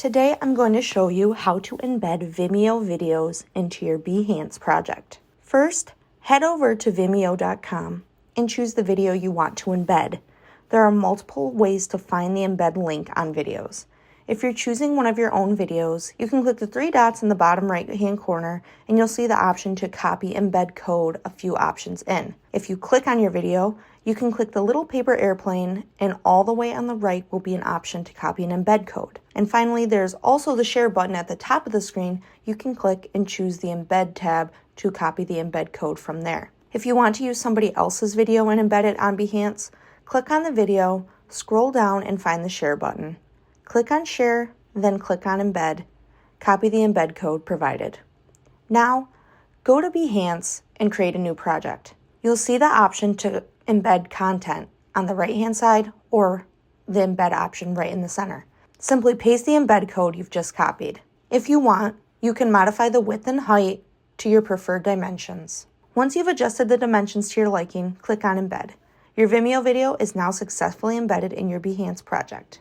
Today I'm going to show you how to embed Vimeo videos into your Behance project. First, head over to vimeo.com and choose the video you want to embed. There are multiple ways to find the embed link on videos. If you're choosing one of your own videos, you can click the three dots in the bottom right-hand corner and you'll see the option to copy embed code a few options in. If you click on your video, you can click the little paper airplane and all the way on the right will be an option to copy an embed code. And finally, there's also the share button at the top of the screen. You can click and choose the embed tab to copy the embed code from there. If you want to use somebody else's video and embed it on Behance, click on the video, scroll down and find the share button. Click on share, then click on embed. Copy the embed code provided. Now, go to Behance and create a new project. You'll see the option to embed content on the right-hand side or the embed option right in the center. Simply paste the embed code you've just copied. If you want, you can modify the width and height to your preferred dimensions. Once you've adjusted the dimensions to your liking, click on embed. Your Vimeo video is now successfully embedded in your Behance project.